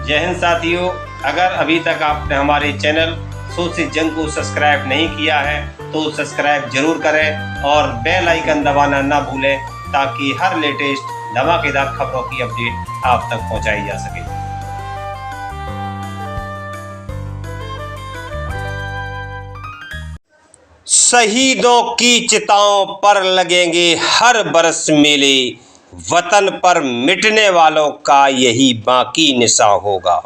जय हिंद साथियों, अगर अभी तक आपने हमारे चैनल सोच से जंग को सब्सक्राइब नहीं किया है तो सब्सक्राइब जरूर करें और बेल आइकन दबाना ना भूलें ताकि हर लेटेस्ट धमाकेदार खबरों की अपडेट आप तक पहुंचाई जा सके। शहीदों की चिताओं पर लगेंगे हर बरस मेले, वतन पर मिटने वालों का यही बाकी निशा होगा।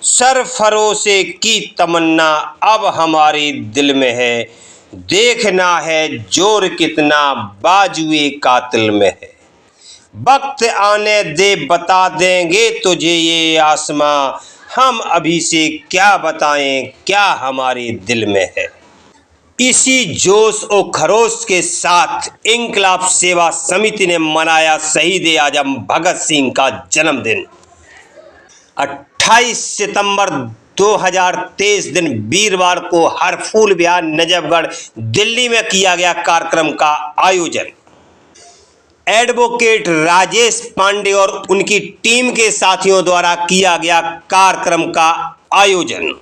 सरफरोशे की तमन्ना अब हमारे दिल में है, देखना है जोर कितना बाजुए कातिल में है। वक्त आने दे बता देंगे तुझे ये आसमां, हम अभी से क्या बताएं क्या हमारे दिल में है। इसी जोश और खरोश के साथ इंकलाब सेवा समिति ने मनाया शहीद आजम भगत सिंह का जन्मदिन। 28 सितंबर 2023 दिन वीरवार को हरफूल विहार नजफगढ़ दिल्ली में किया गया कार्यक्रम का आयोजन। एडवोकेट राजेश पांडे और उनकी टीम के साथियों द्वारा किया गया कार्यक्रम का आयोजन।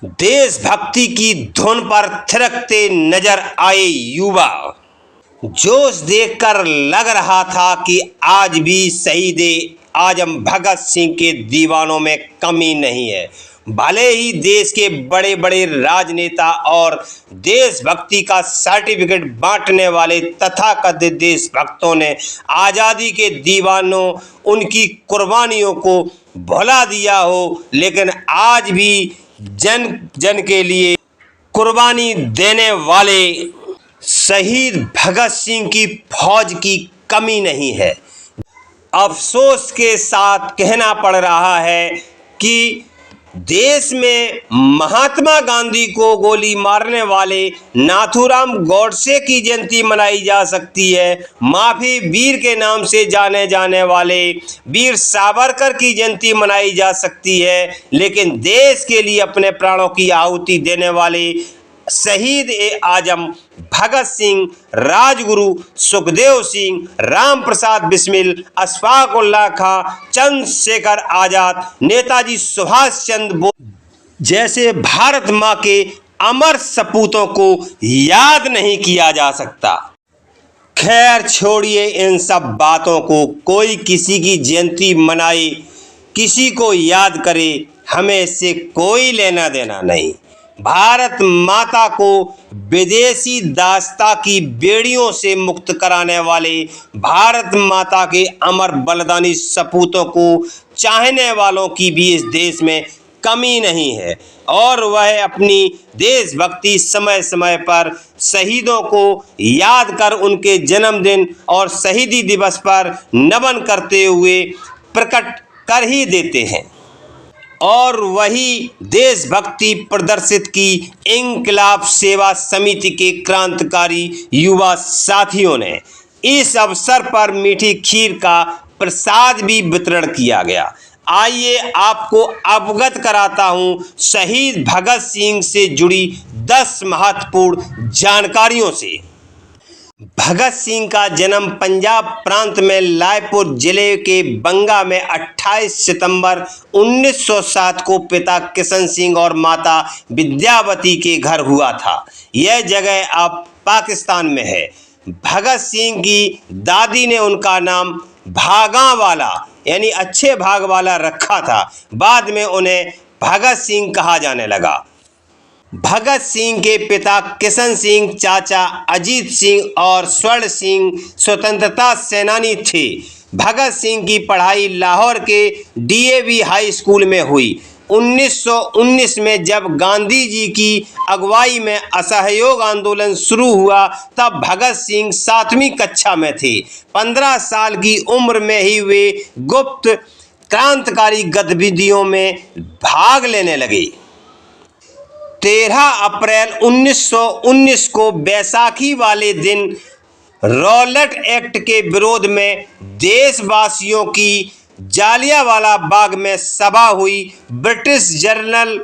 देशभक्ति की धुन पर थिरकते नजर आए युवा। जोश देखकर लग रहा था कि आज भी शहीद आजम भगत सिंह के दीवानों में कमी नहीं है। भले ही देश के बड़े बड़े राजनेता और देशभक्ति का सर्टिफिकेट बांटने वाले तथाकथित देशभक्तों ने आज़ादी के दीवानों उनकी कुर्बानियों को भुला दिया हो, लेकिन आज भी जन जन के लिए कुर्बानी देने वाले शहीद भगत सिंह की फौज की कमी नहीं है। अफसोस के साथ कहना पड़ रहा है कि देश में महात्मा गांधी को गोली मारने वाले नाथूराम गॉडसे की जयंती मनाई जा सकती है, माफी वीर के नाम से जाने जाने वाले वीर सावरकर की जयंती मनाई जा सकती है, लेकिन देश के लिए अपने प्राणों की आहुति देने वाले शहीद आजम भगत सिंह, राजगुरु सुखदेव सिंह, राम प्रसाद बिस्मिल, अशफाक उल्लाह खां, चंद्रशेखर आजाद, नेताजी सुभाष चंद्र बोस जैसे भारत मां के अमर सपूतों को याद नहीं किया जा सकता। खैर छोड़िए इन सब बातों को, कोई किसी की जयंती मनाए, किसी को याद करे, हमें इससे कोई लेना देना नहीं। भारत माता को विदेशी दासता की बेड़ियों से मुक्त कराने वाले भारत माता के अमर बलिदानी सपूतों को चाहने वालों की भी इस देश में कमी नहीं है और वह अपनी देशभक्ति समय समय पर शहीदों को याद कर उनके जन्मदिन और शहीदी दिवस पर नमन करते हुए प्रकट कर ही देते हैं। और वही देशभक्ति प्रदर्शित की इंकलाब सेवा समिति के क्रांतिकारी युवा साथियों ने। इस अवसर पर मीठी खीर का प्रसाद भी वितरण किया गया। आइए आपको अवगत कराता हूं शहीद भगत सिंह से जुड़ी 10 महत्वपूर्ण जानकारियों से। भगत सिंह का जन्म पंजाब प्रांत में लायपुर जिले के बंगा में 28 सितंबर 1907 को पिता किशन सिंह और माता विद्यावती के घर हुआ था। यह जगह अब पाकिस्तान में है। भगत सिंह की दादी ने उनका नाम भागा वाला यानी अच्छे भाग वाला रखा था। बाद में उन्हें भगत सिंह कहा जाने लगा। भगत सिंह के पिता किशन सिंह, चाचा अजीत सिंह और स्वर्ण सिंह स्वतंत्रता सेनानी थे। भगत सिंह की पढ़ाई लाहौर के डीएवी हाई स्कूल में हुई। 1919 में जब गांधी जी की अगुवाई में असहयोग आंदोलन शुरू हुआ तब भगत सिंह 7वीं कक्षा में थे। 15 साल की उम्र में ही वे गुप्त क्रांतिकारी गतिविधियों में भाग लेने लगे। 13 अप्रैल 1919 को बैसाखी वाले दिन रॉलेट एक्ट के विरोध में देशवासियों की जालियांवाला बाग में सभा हुई। ब्रिटिश जनरल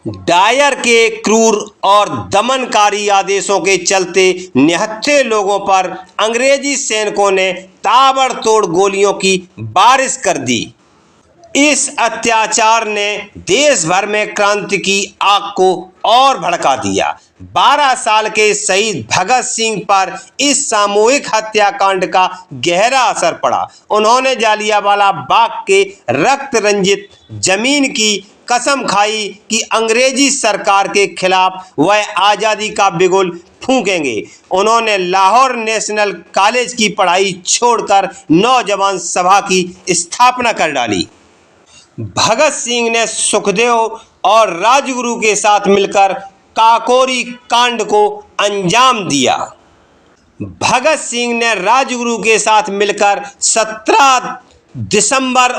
डायर के क्रूर और दमनकारी आदेशों के चलते निहत्थे लोगों पर अंग्रेजी सैनिकों ने ताबड़तोड़ गोलियों की बारिश कर दी। इस अत्याचार ने देश भर में क्रांति की आग को और भड़का दिया। 12 साल के शहीद भगत सिंह पर इस सामूहिक हत्याकांड का गहरा असर पड़ा। उन्होंने जालियांवाला बाग के रक्त रंजित जमीन की कसम खाई कि अंग्रेजी सरकार के खिलाफ वह आज़ादी का बिगुल फूंकेंगे। उन्होंने लाहौर नेशनल कॉलेज की पढ़ाई छोड़कर नौजवान सभा की स्थापना कर डाली। भगत सिंह ने सुखदेव और राजगुरु के साथ मिलकर काकोरी कांड को अंजाम दिया। भगत सिंह ने राजगुरु के साथ मिलकर 17 दिसंबर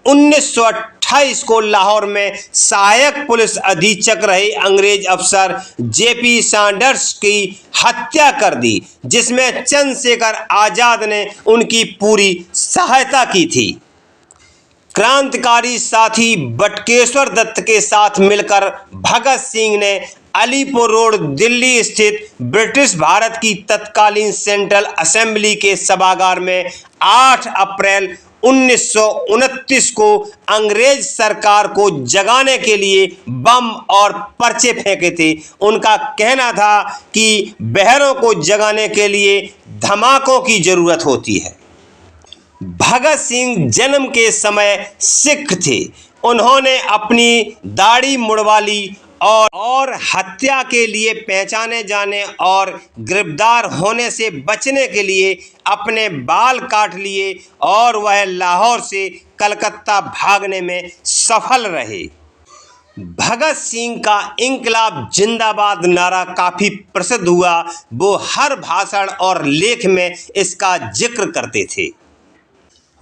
1928 को लाहौर में सहायक पुलिस अधीक्षक रहे अंग्रेज अफसर जेपी सैंडर्स की हत्या कर दी, जिसमें चंद्रशेखर आजाद ने उनकी पूरी सहायता की थी। क्रांतिकारी साथी बटुकेश्वर दत्त के साथ मिलकर भगत सिंह ने अलीपुर रोड दिल्ली स्थित ब्रिटिश भारत की तत्कालीन सेंट्रल असेंबली के सभागार में 8 अप्रैल 1929 को अंग्रेज सरकार को जगाने के लिए बम और पर्चे फेंके थे। उनका कहना था कि बहरों को जगाने के लिए धमाकों की जरूरत होती है। भगत सिंह जन्म के समय सिख थे। उन्होंने अपनी दाढ़ी मुड़वा ली और हत्या के लिए पहचाने जाने और गिरफ्तार होने से बचने के लिए अपने बाल काट लिए और वह लाहौर से कलकत्ता भागने में सफल रहे। भगत सिंह का इंकलाब जिंदाबाद नारा काफ़ी प्रसिद्ध हुआ। वो हर भाषण और लेख में इसका जिक्र करते थे।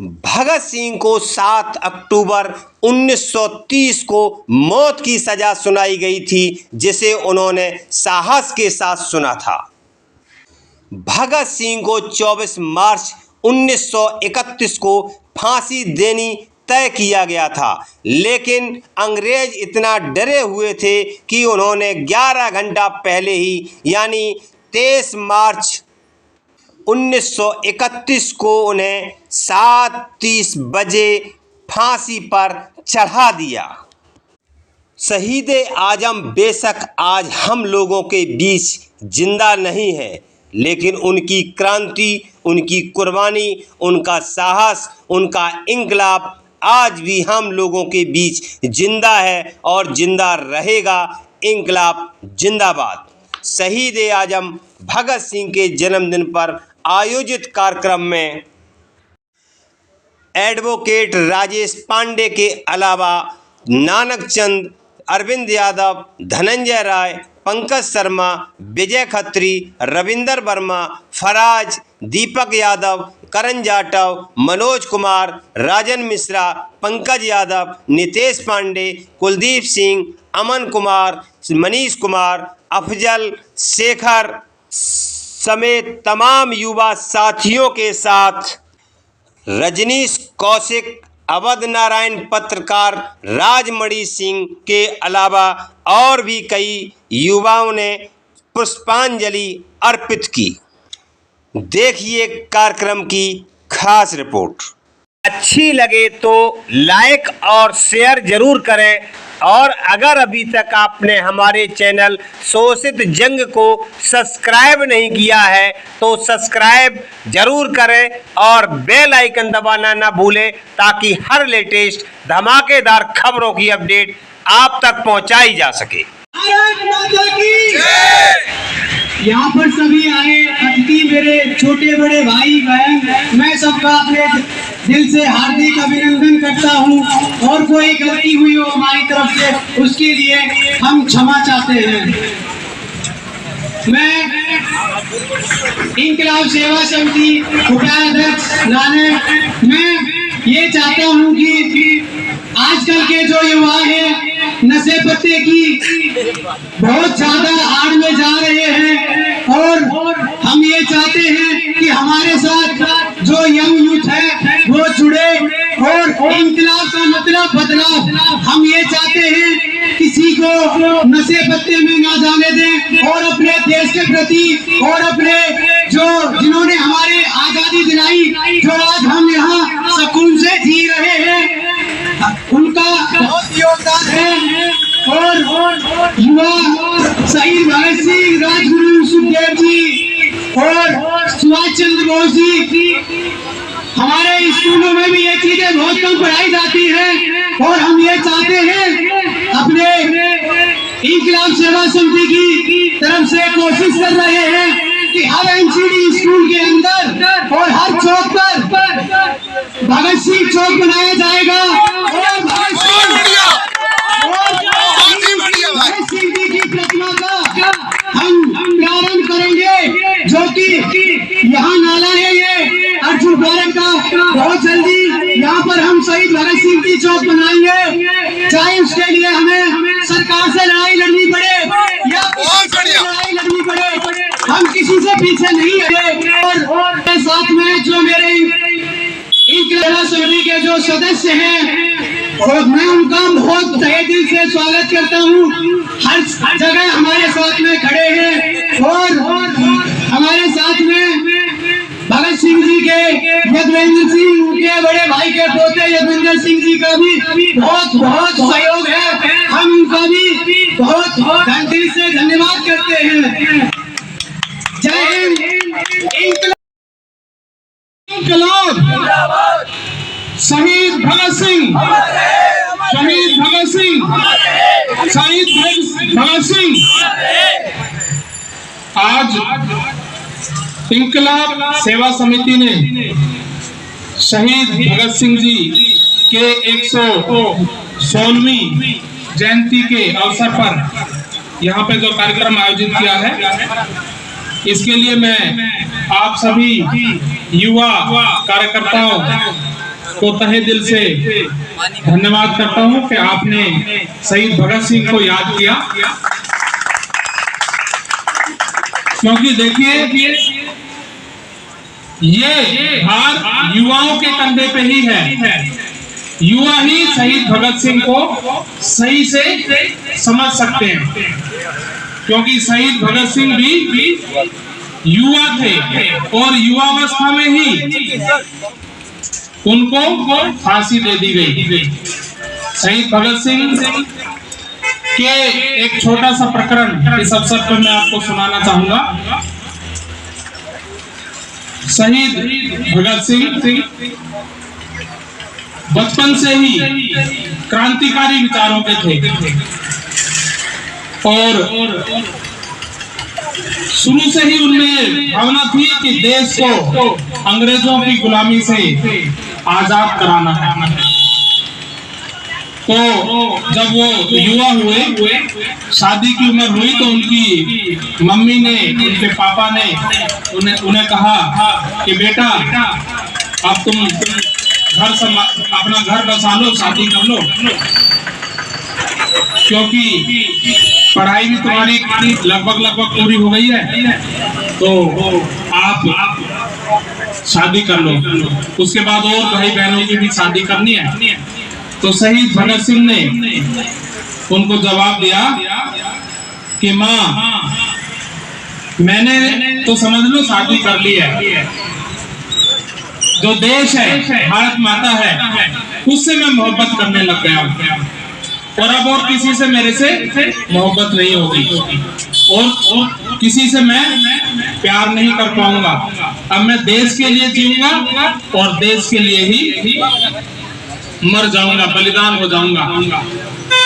भगत सिंह को 7 अक्टूबर 1930 को मौत की सजा सुनाई गई थी, जिसे उन्होंने साहस के साथ सुना था। भगत सिंह को 24 मार्च 1931 को फांसी देनी तय किया गया था, लेकिन अंग्रेज इतना डरे हुए थे कि उन्होंने 11 घंटा पहले ही यानी 23 मार्च 1931 को उन्हें 7:30 बजे फांसी पर चढ़ा दिया। शहीद आजम बेशक आज हम लोगों के बीच जिंदा नहीं है, लेकिन उनकी क्रांति, उनकी कुर्बानी, उनका साहस, उनका इंकलाब आज भी हम लोगों के बीच जिंदा है और जिंदा रहेगा। इंकलाब जिंदाबाद। शहीद आजम भगत सिंह के जन्मदिन पर आयोजित कार्यक्रम में एडवोकेट राजेश पांडे के अलावा नानक चंद, अरविंद यादव, धनंजय राय, पंकज शर्मा, विजय खत्री, रविंदर वर्मा, फराज, दीपक यादव, करण जाटव, मनोज कुमार, राजन मिश्रा, पंकज यादव, नितेश पांडे, कुलदीप सिंह, अमन कुमार, मनीष कुमार, अफजल शेखर समेत तमाम युवा साथियों के साथ रजनीश कौशिक, अवध नारायण पत्रकार, राजमणि सिंह के अलावा और भी कई युवाओं ने पुष्पांजलि अर्पित की। देखिए कार्यक्रम की खास रिपोर्ट। अच्छी लगे तो लाइक और शेयर जरूर करें, और अगर अभी तक आपने हमारे चैनल शोषित जंग को सब्सक्राइब नहीं किया है तो सब्सक्राइब जरूर करें और बेल आइकन दबाना ना भूलें, ताकि हर लेटेस्ट धमाकेदार खबरों की अपडेट आप तक पहुंचाई जा सके। भारत माता की जय। यहाँ पर सभी आए अतिथि, मेरे छोटे बड़े भाई बहन, मैं सबका अपने दिल से हार्दिक अभिनंदन करता हूँ, और कोई गलती हुई हो हमारी तरफ से उसके लिए हम क्षमा चाहते हैं। मैं इंकलाब सेवा समिति उपाध्यक्ष नानक, मैं ये चाहता हूँ कि आजकल के जो युवा हैं नशे पत्ते की बहुत ज्यादा आड़ में जा रहे हैं, और हम ये चाहते हैं कि हमारे साथ जो यंग यूथ है वो जुड़े, और इंकलाब का मतलब बदलाव। हम ये चाहते हैं किसी को नशे पत्ते में ना जाने दें, और अपने देश के प्रति और अपने जो जिन्होंने हमारे आजादी दिलाई, जो आज हम यहाँ सुकून से जी रहे हैं, उनका बहुत योगदान है। और युवा शहीद भगत सिंह, राजगुरु सुखदेव जी और सुभाष चंद्र बोस जी, हमारे स्कूलों में भी ये चीजें बहुत कम पढ़ाई जाती है। और हम ये चाहते हैं, अपने इंकलाब सेवा समिति की तरफ से कोशिश कर रहे हैं कि हर एमसीडी स्कूल के अंदर और हर चौक पर भगत सिंह चौक बनाया जाएगा और भगत सिंह जी की प्रतिमा का हम प्रारंभ करेंगे, जो कि यहाँ नाला है ये अर्जुन पार्क का। बहुत जल्दी यहाँ पर हम शहीद भगत सिंह की चौक बनाएंगे, चाहे उसके लिए हमें सरकार से लड़ाई लड़नी पड़े या लड़ाई लड़नी पड़े, हम किसी से पीछे नहीं हटे। और साथ में जो मेरे इंकलाब समिति के जो सदस्य हैं, और मैं उनका बहुत तहे दिल से स्वागत करता हूँ। हर जगह हमारे साथ में खड़े हैं और हमारे साथ में भगत सिंह जी के यदवेंद्र सिंह के बड़े भाई के पोते यदवेंद्र सिंह जी का भी बहुत बहुत सहयोग है। हम उनका भी बहुत दिल से धन्यवाद करते हैं। जय हिंद। इंकलाब शहीद भगत सिंह, शहीद भगत सिंह, शहीद भगत सिंह। आज इंकलाब सेवा समिति ने शहीद भगत सिंह जी के 116वीं जयंती के अवसर पर यहाँ पे जो कार्यक्रम आयोजित किया है, इसके लिए मैं आप सभी युवा कार्यकर्ताओं को तहे दिल से धन्यवाद करता हूं कि आपने शहीद भगत सिंह को याद किया। क्योंकि देखिए, ये भार युवाओं के कंधे पे ही है। युवा ही शहीद भगत सिंह को सही से समझ सकते हैं, क्योंकि शहीद भगत सिंह भी युवा थे और युवावस्था में ही उनको फांसी दे दी गई। शहीद भगत सिंह के एक छोटा सा प्रकरण इस अवसर पर मैं आपको सुनाना चाहूंगा। शहीद भगत सिंह बचपन से ही क्रांतिकारी विचारों के थे और शुरू से ही उनमें भावना थी कि देश को अंग्रेजों की गुलामी से आजाद कराना है। तो जब वो युवा हुए, शादी की उम्र हुई, तो उनकी मम्मी ने, उनके पापा ने उन्हें कहा कि बेटा अब तुम अपना घर बसा लो, शादी कर लो, क्योंकि पढ़ाई भी तुम्हारी लगभग पूरी हो गई है, तो आप शादी कर लो। उसके बाद और भाई बहनों की भी शादी करनी है। तो शहीद भगत सिंह ने उनको जवाब दिया कि माँ, मैंने तो समझ लो शादी कर ली है, जो देश है, भारत माता है, उससे मैं मोहब्बत करने लग गया हूँ और अब और किसी से मेरे से मोहब्बत नहीं होगी और किसी से मैं प्यार नहीं कर पाऊंगा। अब मैं देश के लिए जीऊंगा और देश के लिए ही मर जाऊंगा, बलिदान हो जाऊंगा।